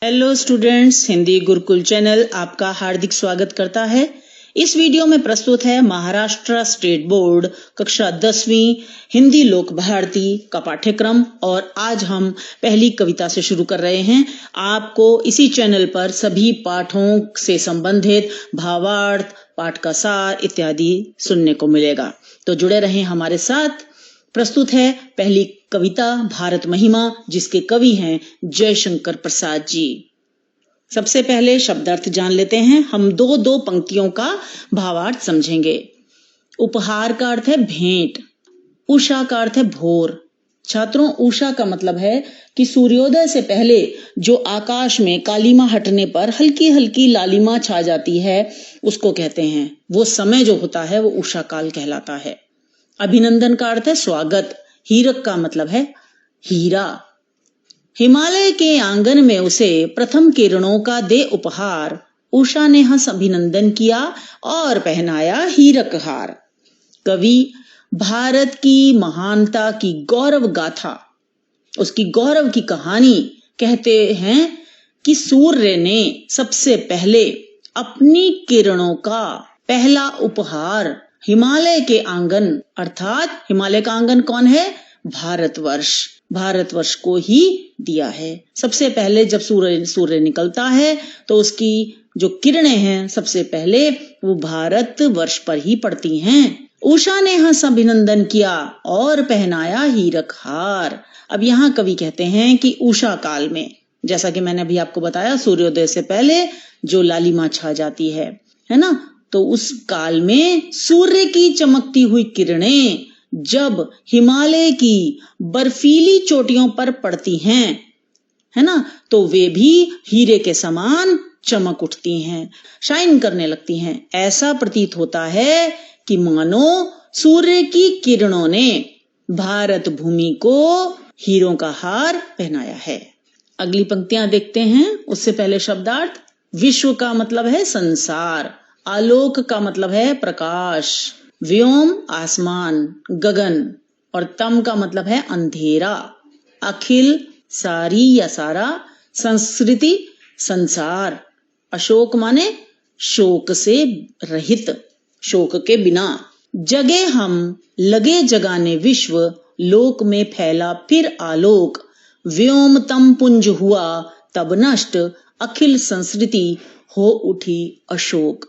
Hello students, Hindi Gurukul channel आपका हार्दिक स्वागत करता है। इस वीडियो में प्रस्तुत है महाराष्ट्र स्टेट बोर्ड कक्षा 10वीं हिंदी लोक भारती का पाठ्यक्रम और आज हम पहली कविता से शुरू कर रहे हैं। आपको इसी चैनल पर सभी पाठों से संबंधित भावार्थ, पाठ का सार इत्यादि सुनने को मिलेगा, तो जुड़े रहें हमारे साथ। प्रस्तुत है पहली कविता भारत महिमा, जिसके कवि हैं जयशंकर प्रसाद जी। सबसे पहले शब्दार्थ जान लेते हैं। हम दो पंक्तियों का भावार्थ समझेंगे। उपहार का अर्थ है भेंट, उषा का अर्थ है भोर। छात्रों, उषा का मतलब है कि सूर्योदय से पहले जो आकाश में कालीमा हटने पर हल्की हल्की लालिमा छा जाती है, उसको कहते हैं। वो समय जो होता है वो उषा काल कहलाता है। अभिनंदन का अर्थ है स्वागत। हीरक का मतलब है हीरा। हिमालय के आंगन में उसे प्रथम किरणों का दे उपहार, उषा ने हंस अभिनंदन किया और पहनाया हीरक हार। कवि भारत की महानता की गौरव गाथा, उसकी गौरव की कहानी कहते हैं कि सूर्य ने सबसे पहले अपनी किरणों का पहला उपहार हिमालय के आंगन, अर्थात हिमालय का आंगन कौन है? भारतवर्ष को ही दिया है। सबसे पहले जब सूर्य निकलता है तो उसकी जो किरणें हैं सबसे पहले वो भारतवर्ष पर ही पड़ती हैं। उषा ने हंस अभिनंदन किया और पहनाया हीरक हार। अब यहाँ कवि कहते हैं कि उषा काल में, जैसा कि मैंने अभी आपको बताया, सूर्योदय से पहले जो लालिमा छा जाती है ना, तो उस काल में सूर्य की चमकती हुई किरणें जब हिमालय की बर्फीली चोटियों पर पड़ती हैं, है ना, तो वे भी हीरे के समान चमक उठती हैं, शाइन करने लगती हैं। ऐसा प्रतीत होता है कि मानो सूर्य की किरणों ने भारत भूमि को हीरों का हार पहनाया है। अगली पंक्तियां देखते हैं। उससे पहले शब्दार्थ। विश्व का मतलब है संसार, आलोक का मतलब है प्रकाश, व्योम आसमान गगन, और तम का मतलब है अंधेरा, अखिल सारी या सारा, संस्कृति संसार, अशोक माने शोक से रहित, शोक के बिना, जगे हम लगे जगाने विश्व, लोक में फैला फिर आलोक, व्योम तम पुंज हुआ तब नष्ट, अखिल संस्कृति हो उठी अशोक।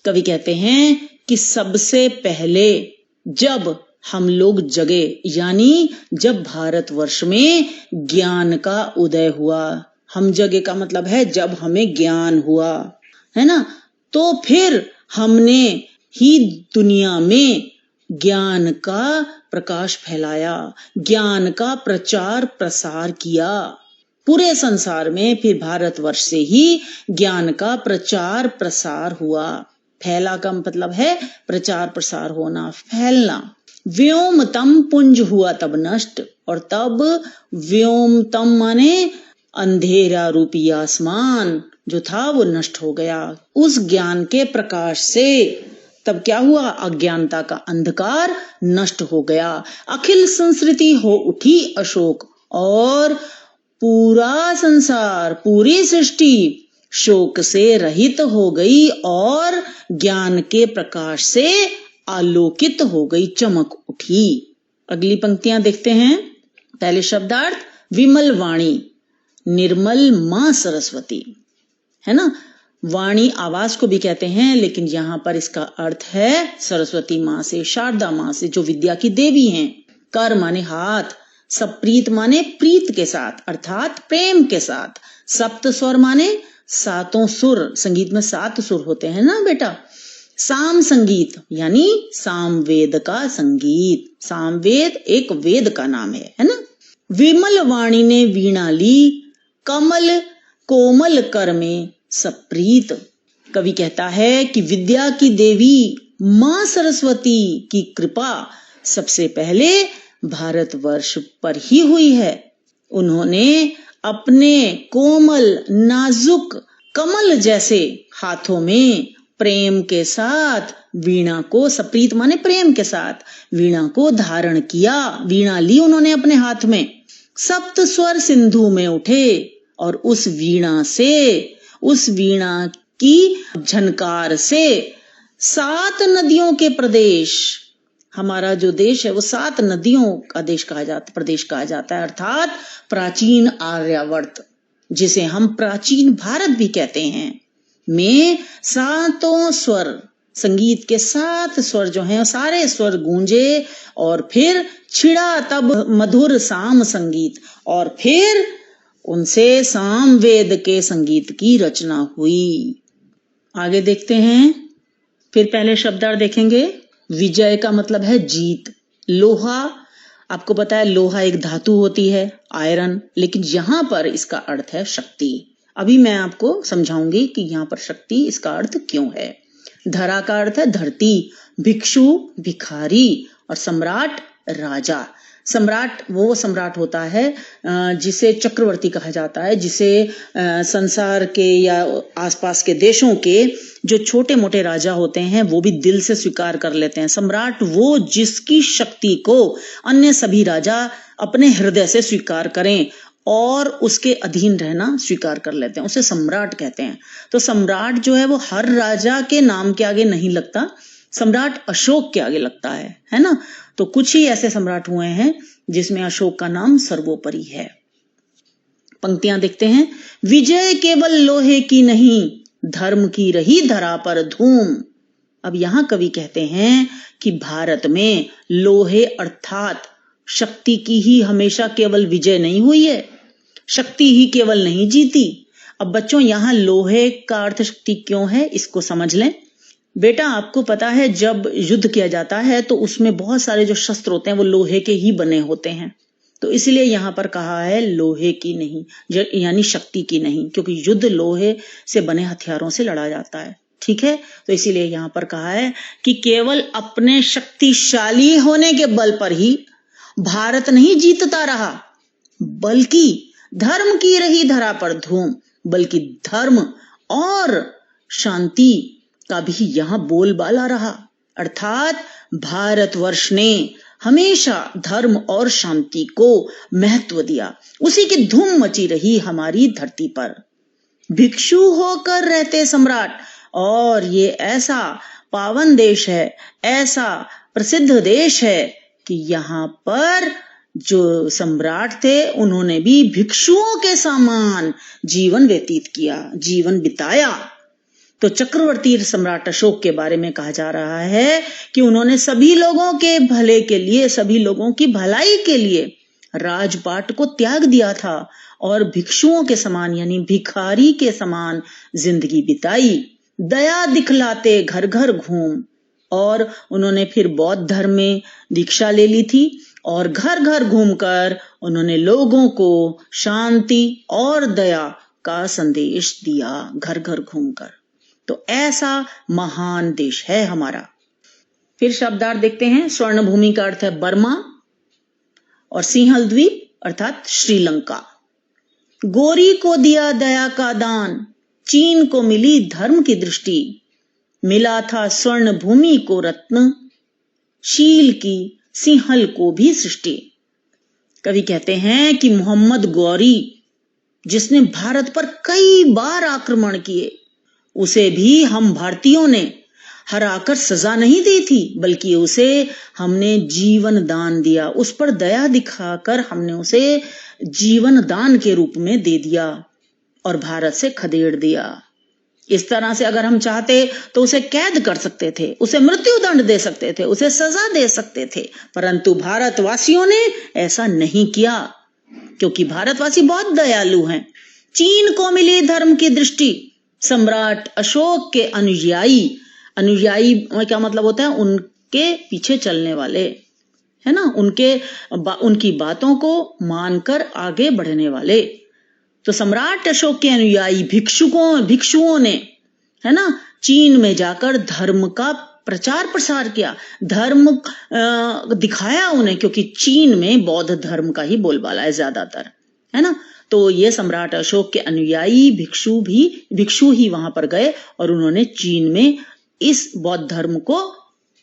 कवि कहते हैं कि सबसे पहले जब हम लोग जगे, यानी जब भारतवर्ष में ज्ञान का उदय हुआ, हम जगे का मतलब है जब हमें ज्ञान हुआ, है ना, तो फिर हमने ही दुनिया में ज्ञान का प्रकाश फैलाया, ज्ञान का प्रचार प्रसार किया पूरे संसार में। फिर भारतवर्ष से ही ज्ञान का प्रचार प्रसार हुआ। फैला का मतलब है प्रचार प्रसार होना, फैलना। व्योम तम पुंज हुआ तब नष्ट, और तब व्योम तम माने अंधेरा रूपी आसमान जो था वो नष्ट हो गया। उस ज्ञान के प्रकाश से तब क्या हुआ? अज्ञानता का अंधकार नष्ट हो गया। अखिल संस्कृति हो उठी अशोक, और पूरा संसार, पूरी सृष्टि शोक से रहित हो गई और ज्ञान के प्रकाश से आलोकित हो गई, चमक उठी। अगली पंक्तियां देखते हैं। पहले शब्दार्थ। विमल वाणी, निर्मल मां सरस्वती, है ना। वाणी आवाज को भी कहते हैं, लेकिन यहां पर इसका अर्थ है सरस्वती मां से, शारदा मां से, जो विद्या की देवी हैं। कर माने हाथ, सप्रीत माने प्रीत के साथ, अर्थात प्रेम के साथ। सप्त स्वर माने सातों सुर, संगीत में 7 सुर होते हैं ना बेटा। साम संगीत यानी सामवेद का संगीत, सामवेद एक वेद का नाम है ना। विमल वाणी ने वीणा ली, कमल कोमल कर में सप्रीत। कवि कहता है कि विद्या की देवी मां सरस्वती की कृपा सबसे पहले भारतवर्ष पर ही हुई है। उन्होंने अपने कोमल नाजुक कमल जैसे हाथों में प्रेम के साथ वीणा को, सप्रीत माने प्रेम के साथ, वीणा को धारण किया, वीणा ली उन्होंने अपने हाथ में। सप्त स्वर सिंधु में उठे, और उस वीणा की झनकार से 7 नदियों के प्रदेश, हमारा जो देश है वो 7 नदियों का प्रदेश कहा जाता है, अर्थात प्राचीन आर्यावर्त, जिसे हम प्राचीन भारत भी कहते हैं, में 7 स्वर, संगीत के 7 स्वर जो हैं सारे स्वर गूंजे और फिर छिड़ा तब मधुर साम संगीत, और फिर उनसे सामवेद के संगीत की रचना हुई। आगे देखते हैं, फिर पहले शब्दार्थ देखेंगे। विजय का मतलब है जीत। लोहा, आपको पता है लोहा एक धातु होती है, आयरन, लेकिन यहां पर इसका अर्थ है शक्ति। अभी मैं आपको समझाऊंगी कि यहां पर शक्ति इसका अर्थ क्यों है। धरा का अर्थ है धरती, भिक्षु भिखारी, और सम्राट राजा। सम्राट वो सम्राट होता है जिसे चक्रवर्ती कहा जाता है, जिसे संसार के या आसपास के देशों के जो छोटे मोटे राजा होते हैं वो भी दिल से स्वीकार कर लेते हैं। सम्राट वो जिसकी शक्ति को अन्य सभी राजा अपने हृदय से स्वीकार करें और उसके अधीन रहना स्वीकार कर लेते हैं, उसे सम्राट कहते हैं। तो सम्राट जो है वो हर राजा के नाम के आगे नहीं लगता, सम्राट अशोक के आगे लगता है ना। तो कुछ ही ऐसे सम्राट हुए हैं जिसमें अशोक का नाम सर्वोपरि है। पंक्तियां देखते हैं। विजय केवल लोहे की नहीं, धर्म की रही धरा पर धूम। अब यहां कवि कहते हैं कि भारत में लोहे अर्थात शक्ति की ही हमेशा केवल विजय नहीं हुई है, शक्ति ही केवल नहीं जीती। अब बच्चों यहां लोहे का अर्थ शक्ति क्यों है इसको समझ लें। बेटा आपको पता है जब युद्ध किया जाता है तो उसमें बहुत सारे जो शस्त्र होते हैं वो लोहे के ही बने होते हैं, तो इसलिए यहां पर कहा है लोहे की नहीं, यानी शक्ति की नहीं, क्योंकि युद्ध लोहे से बने हथियारों से लड़ा जाता है, ठीक है। तो इसीलिए यहां पर कहा है कि केवल अपने शक्तिशाली होने के बल पर ही भारत नहीं जीतता रहा, बल्कि धर्म की रही धरा पर धूम, बल्कि धर्म और शांति का भी यहां बोलबाला रहा। अर्थात भारतवर्ष ने हमेशा धर्म और शांति को महत्व दिया, उसी की धूम मची रही हमारी धरती पर। भिक्षु होकर रहते सम्राट, और ये ऐसा पावन देश है, ऐसा प्रसिद्ध देश है कि यहाँ पर जो सम्राट थे उन्होंने भी भिक्षुओं के समान जीवन व्यतीत किया, जीवन बिताया। तो चक्रवर्ती सम्राट अशोक के बारे में कहा जा रहा है कि उन्होंने सभी लोगों के भले के लिए, सभी लोगों की भलाई के लिए राजपाट को त्याग दिया था और भिक्षुओं के समान यानी भिखारी के समान जिंदगी बिताई। दया दिखलाते घर घर घूम, और उन्होंने फिर बौद्ध धर्म में दीक्षा ले ली थी और घर घर घूमकर उन्होंने लोगों को शांति और दया का संदेश दिया, घर घर घूमकर। तो ऐसा महान देश है हमारा। फिर शब्दार्थ देखते हैं। स्वर्ण भूमि का अर्थ है बर्मा और सिंहल द्वीप अर्थात श्रीलंका। गोरी को दिया दया का दान, चीन को मिली धर्म की दृष्टि, मिला था स्वर्ण भूमि को रत्न, शील की सिंहल को भी सृष्टि। कवि कहते हैं कि मोहम्मद गौरी जिसने भारत पर कई बार आक्रमण किए, उसे भी हम भारतीयों ने हराकर सजा नहीं दी थी, बल्कि उसे हमने जीवन दान दिया, उस पर दया दिखाकर हमने उसे जीवन दान के रूप में दे दिया और भारत से खदेड़ दिया। इस तरह से अगर हम चाहते तो उसे कैद कर सकते थे, उसे मृत्यु दंड दे सकते थे, उसे सजा दे सकते थे, परंतु भारतवासियों ने ऐसा नहीं किया, क्योंकि भारतवासी बहुत दयालु हैं। चीन को मिली धर्म की दृष्टि, सम्राट अशोक के अनुयायी, अनुयायी क्या मतलब होता है, उनके पीछे चलने वाले, है ना, उनकी बातों को मानकर आगे बढ़ने वाले। तो सम्राट अशोक के अनुयायी भिक्षुओं ने, है ना, चीन में जाकर धर्म का प्रचार प्रसार किया, धर्म दिखाया उन्हें, क्योंकि चीन में बौद्ध धर्म का ही बोलबाला है ज्यादातर, है ना। तो ये सम्राट अशोक के अनुयायी भिक्षु ही वहां पर गए और उन्होंने चीन में इस बौद्ध धर्म को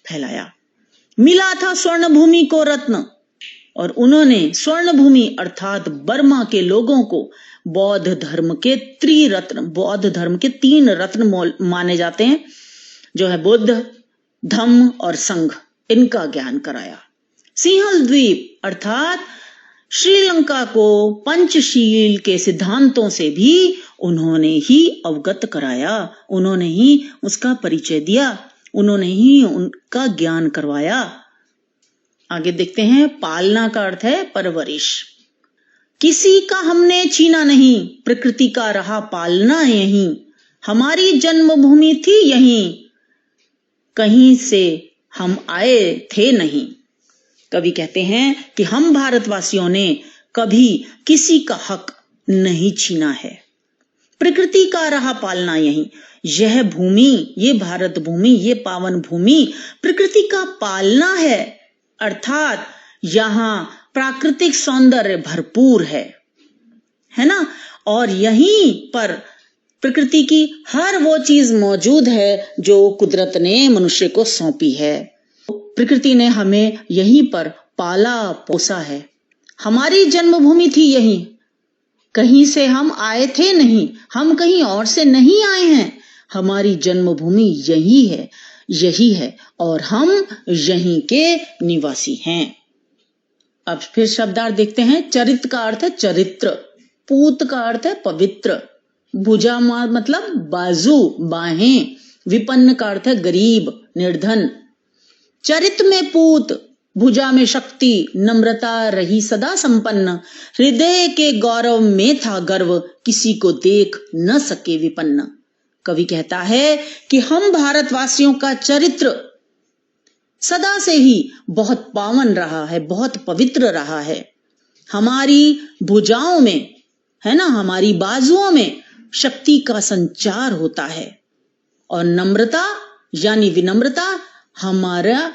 फैलाया। मिला था स्वर्ण भूमि को रत्न, और उन्होंने स्वर्ण भूमि अर्थात बर्मा के लोगों को बौद्ध धर्म के तीन रत्न माने जाते हैं, जो है बुद्ध, धम्म और संघ, इनका ज्ञान कराया। सिंहल द्वीप अर्थात श्रीलंका को पंचशील के सिद्धांतों से भी उन्होंने ही अवगत कराया, उन्होंने ही उसका परिचय दिया, उन्होंने ही उनका ज्ञान करवाया। आगे देखते हैं, पालना का अर्थ है परवरिश। किसी का हमने छीना नहीं, प्रकृति का रहा पालना यहीं, हमारी जन्मभूमि थी यहीं, कहीं से हम आए थे नहीं। कवि कहते हैं कि हम भारतवासियों ने कभी किसी का हक नहीं छीना है, प्रकृति का रहा पालना यहीं। यह भूमि, ये भारत भूमि, ये पावन भूमि प्रकृति का पालना है, अर्थात यहाँ प्राकृतिक सौंदर्य भरपूर है ना, और यहीं पर प्रकृति की हर वो चीज मौजूद है जो कुदरत ने मनुष्य को सौंपी है। प्रकृति ने हमें यहीं पर पाला पोसा है। हमारी जन्मभूमि थी यहीं, कहीं से हम आए थे नहीं, हम कहीं और से नहीं आए हैं, हमारी जन्मभूमि यही है और हम यहीं के निवासी हैं। अब फिर शब्दार्थ देखते हैं। चरित्र का अर्थ है चरित्र, पूत का अर्थ है पवित्र, भुजा मतलब बाजू, बाहें, विपन्न का अर्थ है गरीब, निर्धन। चरित में पूत, भुजा में शक्ति, नम्रता रही सदा संपन्न, हृदय के गौरव में था गर्व, किसी को देख न सके विपन्न। कवि कहता है कि हम भारतवासियों का चरित्र सदा से ही बहुत पावन रहा है, बहुत पवित्र रहा है। हमारी भुजाओं में, है ना, हमारी बाजुओं में शक्ति का संचार होता है, और नम्रता यानी विनम्रता हमारा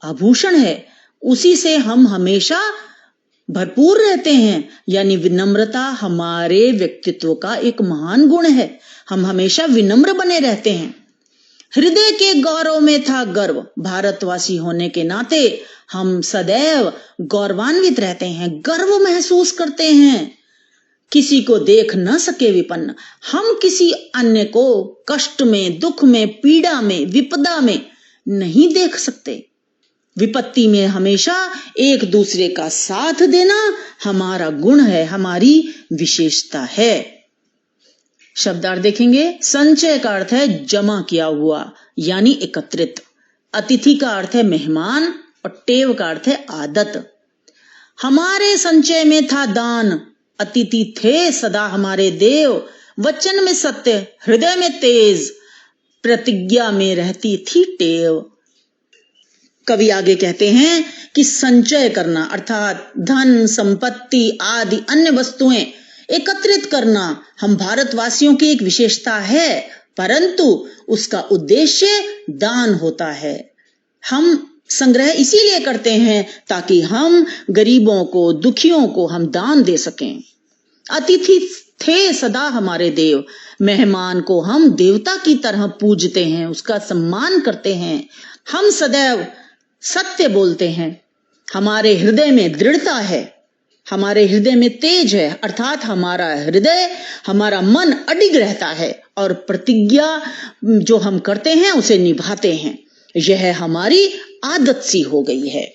आभूषण है, उसी से हम हमेशा भरपूर रहते हैं, यानी विनम्रता हमारे व्यक्तित्व का एक महान गुण है, हम हमेशा विनम्र बने रहते हैं। हृदय के गौरव में था गर्व, भारतवासी होने के नाते हम सदैव गौरवान्वित रहते हैं, गर्व महसूस करते हैं। किसी को देख न सके विपन्न, हम किसी अन्य को कष्ट में, दुख में, पीड़ा में, विपदा में नहीं देख सकते। विपत्ति में हमेशा एक दूसरे का साथ देना हमारा गुण है, हमारी विशेषता है। शब्दार्थ देखेंगे। संचय का अर्थ है जमा किया हुआ यानी एकत्रित, अतिथि का अर्थ है मेहमान, और टेव का अर्थ है आदत। हमारे संचय में था दान, अतिथि थे सदा हमारे देव, वचन में सत्य, हृदय में तेज, प्रतिज्ञा में रहती थी टेव। कवि आगे कहते हैं कि संचय करना अर्थात धन, संपत्ति आदि अन्य वस्तुएं एकत्रित करना हम भारतवासियों की एक विशेषता है, परंतु उसका उद्देश्य दान होता है। हम संग्रह इसीलिए करते हैं ताकि हम गरीबों को, दुखियों को हम दान दे सकें। अतिथि थे सदा हमारे देव, मेहमान को हम देवता की तरह पूजते हैं, उसका सम्मान करते हैं। हम सदैव सत्य बोलते हैं, हमारे हृदय में दृढ़ता है, हमारे हृदय में तेज है, अर्थात हमारा हृदय, हमारा मन अडिग रहता है, और प्रतिज्ञा जो हम करते हैं उसे निभाते हैं। यह हमारी आदत सी हो गई है।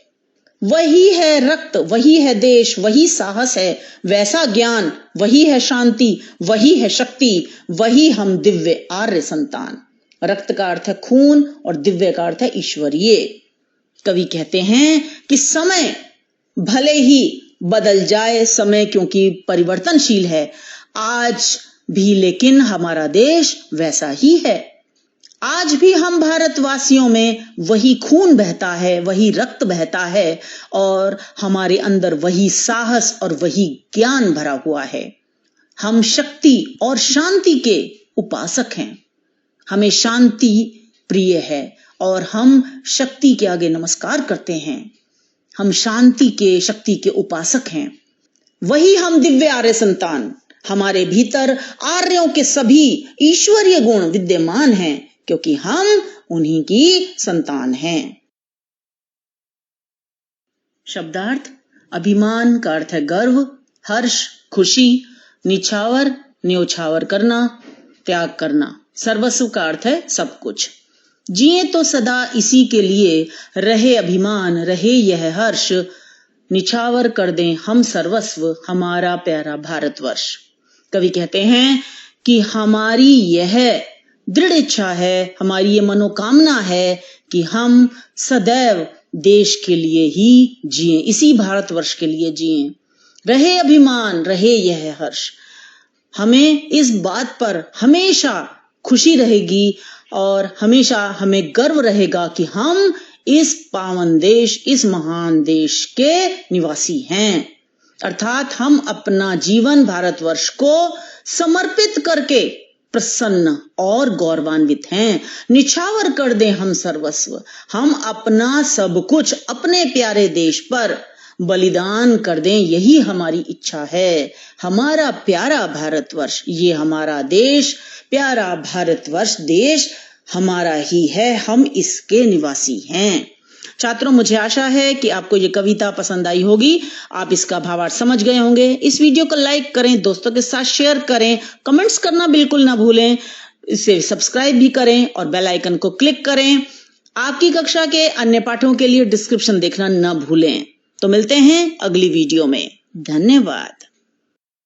वही है रक्त, वही है देश, वही साहस है, वैसा ज्ञान, वही है शांति, वही है शक्ति, वही हम दिव्य आर्य संतान। रक्त का अर्थ है खून और दिव्य का अर्थ है ईश्वरीय। कवि कहते हैं कि समय भले ही बदल जाए, समय क्योंकि परिवर्तनशील है, आज भी लेकिन हमारा देश वैसा ही है। आज भी हम भारतवासियों में वही खून बहता है, वही रक्त बहता है, और हमारे अंदर वही साहस और वही ज्ञान भरा हुआ है। हम शक्ति और शांति के उपासक हैं, हमें शांति प्रिय है और हम शक्ति के आगे नमस्कार करते हैं। हम शांति के, शक्ति के उपासक हैं। वही हम दिव्य आर्य संतान, हमारे भीतर आर्यों के सभी ईश्वरीय गुण विद्यमान हैं, क्योंकि हम उन्हीं की संतान हैं। शब्दार्थ। अभिमान का अर्थ है गर्व, हर्ष, खुशी, निछावर, न्योछावर करना, त्याग करना। सर्वस्व का अर्थ है सब कुछ। जिए तो सदा इसी के लिए, रहे अभिमान, रहे यह हर्ष, निछावर कर दें हम सर्वस्व, हमारा प्यारा भारतवर्ष। कवि कहते हैं कि हमारी यह दृढ़ इच्छा है, हमारी ये मनोकामना है कि हम सदैव देश के लिए ही जिएं, इसी भारतवर्ष के लिए जिएं। रहे अभिमान, रहे यह हर्ष, हमें इस बात पर हमेशा खुशी रहेगी और हमेशा हमें गर्व रहेगा कि हम इस पावन देश, इस महान देश के निवासी हैं। अर्थात हम अपना जीवन भारतवर्ष को समर्पित करके प्रसन्न और गौरवान्वित हैं। निछावर कर दें हम सर्वस्व, हम अपना सब कुछ अपने प्यारे देश पर बलिदान कर दें, यही हमारी इच्छा है। हमारा प्यारा भारतवर्ष, ये हमारा देश, प्यारा भारतवर्ष देश हमारा ही है, हम इसके निवासी हैं। छात्रों, मुझे आशा है कि आपको ये कविता पसंद आई होगी, आप इसका भावार्थ समझ गए होंगे। इस वीडियो को लाइक करें, दोस्तों के साथ शेयर करें, कमेंट्स करना बिल्कुल ना भूलें, इसे सब्सक्राइब भी करें और बेल आइकन को क्लिक करें। आपकी कक्षा के अन्य पाठों के लिए डिस्क्रिप्शन देखना न भूलें। तो मिलते हैं अगली वीडियो में। धन्यवाद।